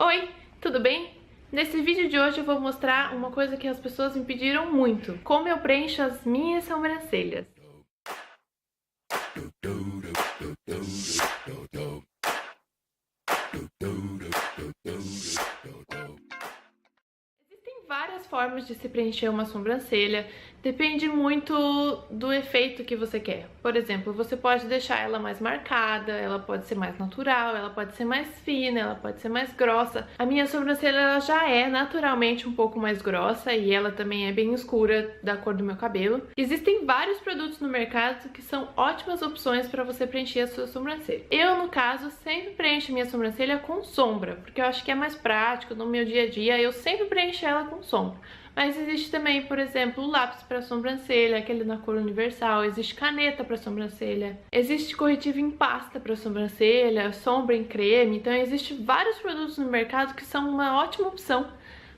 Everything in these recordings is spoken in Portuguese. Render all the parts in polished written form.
Oi, tudo bem? Nesse vídeo de hoje eu vou mostrar uma coisa que as pessoas me pediram muito: como eu preencho as minhas sobrancelhas. Existem várias formas de se preencher uma sobrancelha, depende muito do efeito que você quer. Por exemplo, você pode deixar ela mais marcada, ela pode ser mais natural, ela pode ser mais fina, ela pode ser mais grossa. A minha sobrancelha ela já é naturalmente um pouco mais grossa e ela também é bem escura da cor do meu cabelo. Existem vários produtos no mercado que são ótimas opções para você preencher a sua sobrancelha. Eu, no caso, sempre preencho minha sobrancelha com sombra, porque eu acho que é mais prático no meu dia a dia, eu sempre preencho ela com sombra. Mas existe também, por exemplo, o lápis para sobrancelha, aquele na cor universal, existe caneta para sobrancelha, existe corretivo em pasta para sobrancelha, sombra em creme, então existe vários produtos no mercado que são uma ótima opção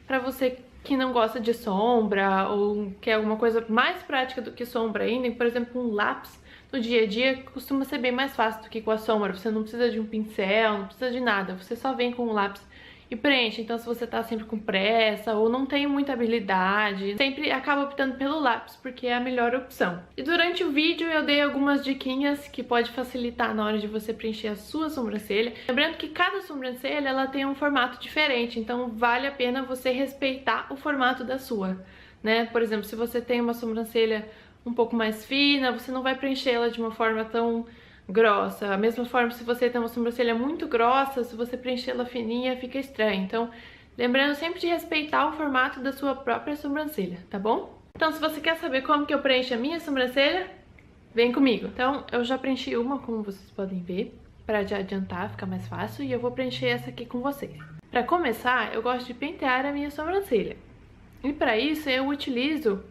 para você que não gosta de sombra ou quer alguma coisa mais prática do que sombra ainda. Por exemplo, um lápis no dia a dia costuma ser bem mais fácil do que com a sombra, você não precisa de um pincel, não precisa de nada, você só vem com o lápis e preenche. Então se você tá sempre com pressa ou não tem muita habilidade, sempre acaba optando pelo lápis, porque é a melhor opção. E durante o vídeo eu dei algumas diquinhas que pode facilitar na hora de você preencher a sua sobrancelha. Lembrando que cada sobrancelha ela tem um formato diferente, então vale a pena você respeitar o formato da sua, né? Por exemplo, se você tem uma sobrancelha um pouco mais fina, você não vai preencher ela de uma forma tão grossa. A mesma forma, se você tem uma sobrancelha muito grossa, se você preencher ela fininha, fica estranho. Então, lembrando sempre de respeitar o formato da sua própria sobrancelha, tá bom? Então, se você quer saber como que eu preencho a minha sobrancelha, vem comigo. Então, eu já preenchi uma, como vocês podem ver, para já adiantar, ficar mais fácil, e eu vou preencher essa aqui com vocês. Para começar, eu gosto de pentear a minha sobrancelha. E para isso, eu utilizo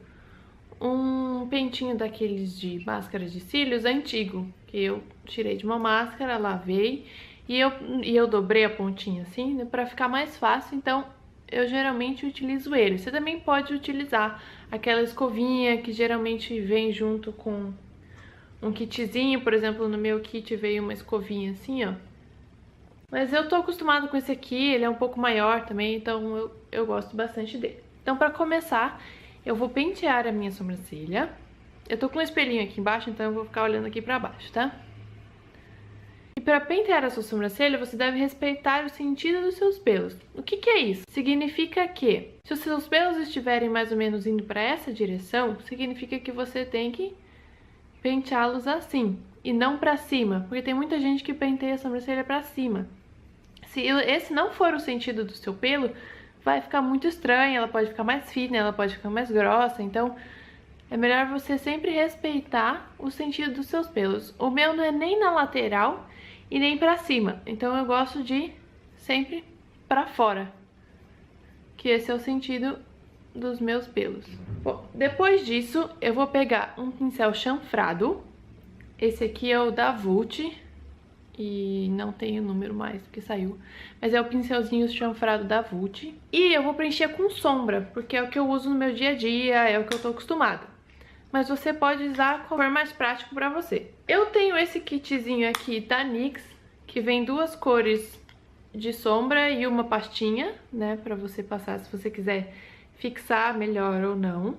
um pentinho daqueles de máscara de cílios antigo, que eu tirei de uma máscara, lavei e eu dobrei a pontinha assim, né, pra ficar mais fácil. Então eu geralmente utilizo ele. Você também pode utilizar aquela escovinha que geralmente vem junto com um kitzinho. Por exemplo, no meu kit veio uma escovinha assim, ó. Mas eu tô acostumado com esse aqui, ele é um pouco maior também, então eu gosto bastante dele. Então, pra começar, eu vou pentear a minha sobrancelha. Eu tô com um espelhinho aqui embaixo, então eu vou ficar olhando aqui pra baixo, tá? E pra pentear a sua sobrancelha, você deve respeitar o sentido dos seus pelos. O que que é isso? Significa que, se os seus pelos estiverem mais ou menos indo pra essa direção, significa que você tem que penteá-los assim, e não pra cima. Porque tem muita gente que penteia a sobrancelha pra cima. Se esse não for o sentido do seu pelo, vai ficar muito estranha, ela pode ficar mais fina, ela pode ficar mais grossa. Então é melhor você sempre respeitar o sentido dos seus pelos. O meu não é nem na lateral e nem pra cima, então eu gosto de sempre pra fora, que esse é o sentido dos meus pelos. Bom, depois disso eu vou pegar um pincel chanfrado. Esse aqui é o da Vult e não tem o número mais porque saiu, mas é o pincelzinho chanfrado da Vult. E eu vou preencher com sombra, porque é o que eu uso no meu dia a dia, é o que eu tô acostumada. Mas você pode usar qual for mais prático pra você. Eu tenho esse kitzinho aqui da NYX, que vem duas cores de sombra e uma pastinha, né, pra você passar se você quiser fixar melhor ou não.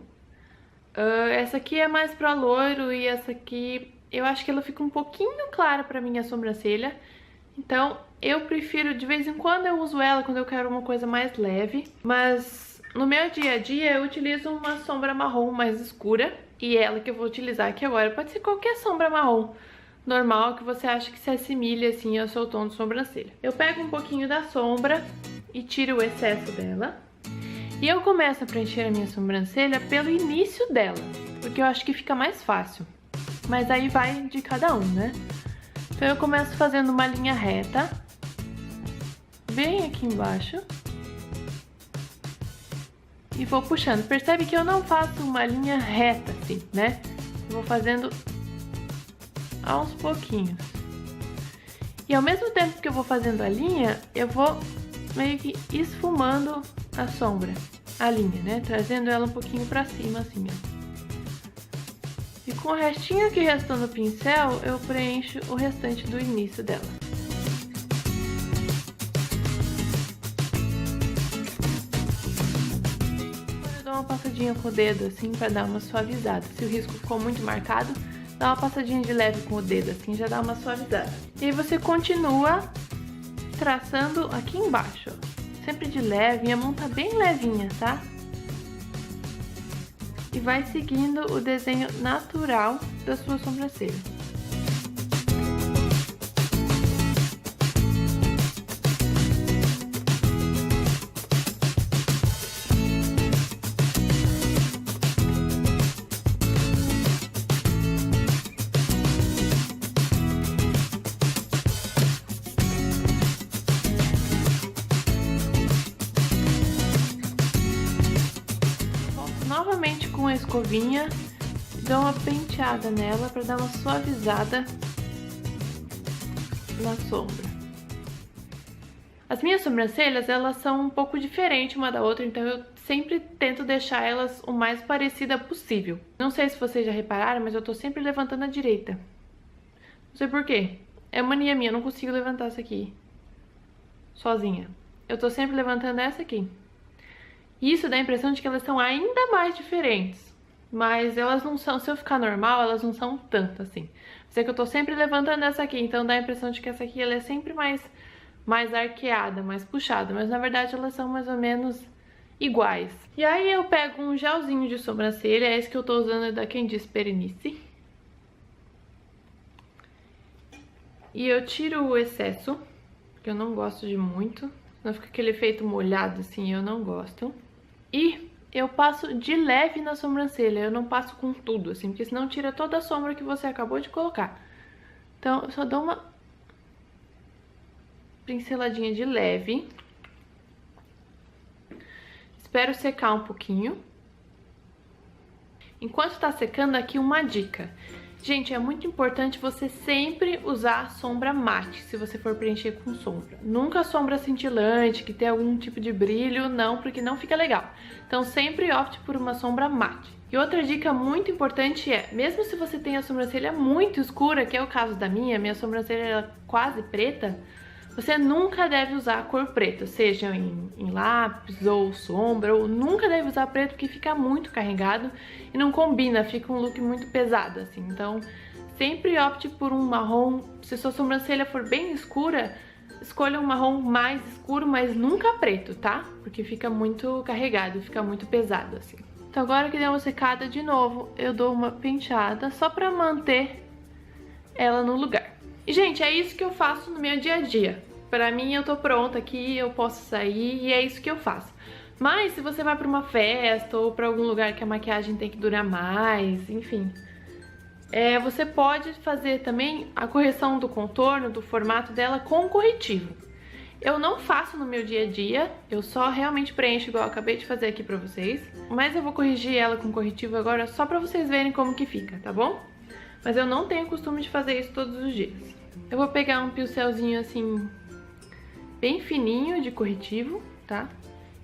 Essa aqui é mais pra loiro e essa aqui eu acho que ela fica um pouquinho clara pra minha sobrancelha. Então eu prefiro, de vez em quando eu uso ela quando eu quero uma coisa mais leve. Mas no meu dia a dia eu utilizo uma sombra marrom mais escura. E ela que eu vou utilizar aqui agora pode ser qualquer sombra marrom normal que você acha que se assemelha assim ao seu tom de sobrancelha. Eu pego um pouquinho da sombra e tiro o excesso dela. E eu começo a preencher a minha sobrancelha pelo início dela, porque eu acho que fica mais fácil. Mas aí vai de cada um, né? Então eu começo fazendo uma linha reta, bem aqui embaixo. E vou puxando. Percebe que eu não faço uma linha reta assim, né? Eu vou fazendo aos pouquinhos. E ao mesmo tempo que eu vou fazendo a linha, eu vou meio que esfumando a sombra, a linha, né? Trazendo ela um pouquinho pra cima, assim, ó. E com o restinho que restou no pincel, eu preencho o restante do início dela. dou uma passadinha com o dedo, assim, pra dar uma suavizada. Se o risco ficou muito marcado, dá uma passadinha de leve com o dedo, assim, já dá uma suavizada. E aí você continua traçando aqui embaixo, ó. Sempre de leve, a mão tá bem levinha, tá? E vai seguindo o desenho natural da sua sobrancelha. Novamente com a escovinha, dou uma penteada nela para dar uma suavizada na sombra. As minhas sobrancelhas, elas são um pouco diferentes uma da outra, então eu sempre tento deixar elas o mais parecida possível. Não sei se vocês já repararam, mas eu tô sempre levantando a direita. Não sei por quê. É mania minha, eu não consigo levantar essa aqui sozinha. Eu tô sempre levantando essa aqui. Isso dá a impressão de que elas são ainda mais diferentes. Mas elas não são, se eu ficar normal, elas não são tanto assim. Mas é que eu tô sempre levantando essa aqui, então dá a impressão de que essa aqui ela é sempre mais arqueada, mais puxada. Mas na verdade elas são mais ou menos iguais. E aí eu pego um gelzinho de sobrancelha, esse que eu tô usando é da Quem Diz Perenice. E eu tiro o excesso, que eu não gosto de muito. Senão fica aquele efeito molhado assim, eu não gosto. E eu passo de leve na sobrancelha, eu não passo com tudo, assim, porque senão tira toda a sombra que você acabou de colocar. Então, eu só dou uma pinceladinha de leve. Espero secar um pouquinho. Enquanto tá secando, aqui uma dica. Gente, é muito importante você sempre usar sombra mate, se você for preencher com sombra. Nunca sombra cintilante, que tem algum tipo de brilho, não, porque não fica legal. Então sempre opte por uma sombra mate. E outra dica muito importante é, mesmo se você tem a sobrancelha muito escura, que é o caso da minha sobrancelha é quase preta, você nunca deve usar a cor preta, seja em lápis ou sombra, ou nunca deve usar preto porque fica muito carregado e não combina, fica um look muito pesado, assim. Então, sempre opte por um marrom, se sua sobrancelha for bem escura, escolha um marrom mais escuro, mas nunca preto, tá? Porque fica muito carregado, fica muito pesado, assim. Então agora que deu uma secada de novo, eu dou uma penteada só pra manter ela no lugar. E, gente, é isso que eu faço no meu dia a dia. Pra mim, eu tô pronta aqui, eu posso sair e é isso que eu faço. Mas se você vai pra uma festa ou pra algum lugar que a maquiagem tem que durar mais, enfim, você pode fazer também a correção do contorno, do formato dela com corretivo. Eu não faço no meu dia a dia, eu só realmente preencho igual eu acabei de fazer aqui pra vocês. Mas eu vou corrigir ela com corretivo agora só pra vocês verem como que fica, tá bom? Mas eu não tenho costume de fazer isso todos os dias. Eu vou pegar um pincelzinho assim, bem fininho de corretivo, tá?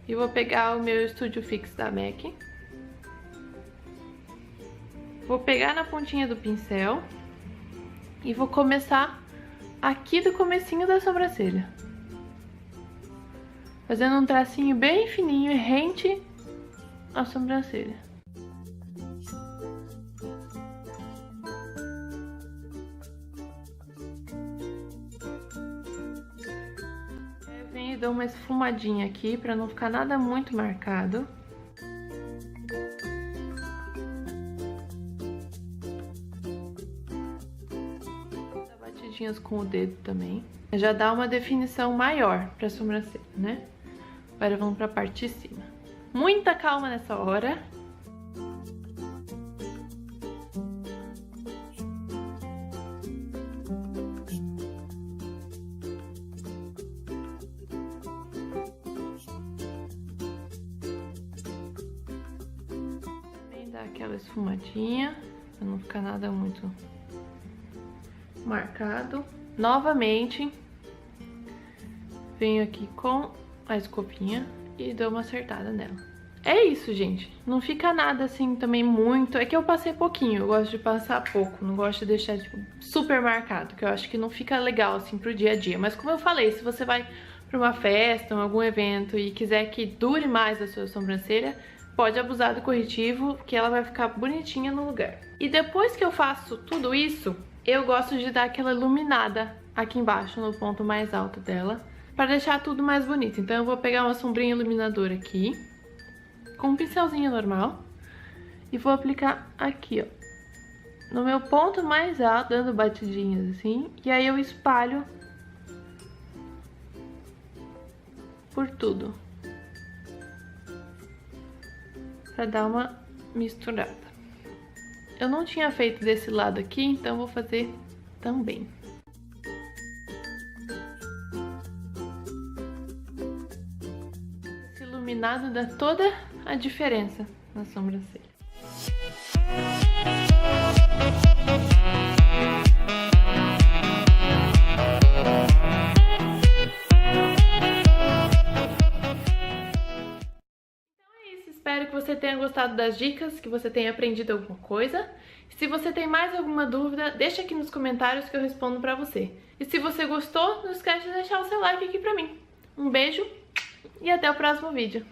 E vou pegar o meu Studio Fix da MAC. Vou pegar na pontinha do pincel e vou começar aqui do comecinho da sobrancelha. Fazendo um tracinho bem fininho rente à sobrancelha. Dou uma esfumadinha aqui pra não ficar nada muito marcado. Dá batidinhas com o dedo também. Já dá uma definição maior pra sobrancelha, né? Agora vamos pra parte de cima. Muita calma nessa hora. Dá aquela esfumadinha, pra não ficar nada muito marcado. Novamente, venho aqui com a escovinha e dou uma acertada nela. É isso, gente. Não fica nada assim também muito... É que eu passei pouquinho, eu gosto de passar pouco. Não gosto de deixar, tipo, super marcado, que eu acho que não fica legal, assim, pro dia a dia. Mas como eu falei, se você vai pra uma festa, algum evento e quiser que dure mais a sua sobrancelha, pode abusar do corretivo, que ela vai ficar bonitinha no lugar. E depois que eu faço tudo isso, eu gosto de dar aquela iluminada aqui embaixo, no ponto mais alto dela, para deixar tudo mais bonito. Então eu vou pegar uma sombrinha iluminadora aqui, com um pincelzinho normal, e vou aplicar aqui, ó, no meu ponto mais alto, dando batidinhas assim, e aí eu espalho por tudo, pra dar uma misturada. Eu não tinha feito desse lado aqui, então vou fazer também. Esse iluminado dá toda a diferença na sobrancelha. Espero que você tenha gostado das dicas, que você tenha aprendido alguma coisa. Se você tem mais alguma dúvida, deixa aqui nos comentários que eu respondo pra você. E se você gostou, não esquece de deixar o seu like aqui pra mim. Um beijo e até o próximo vídeo.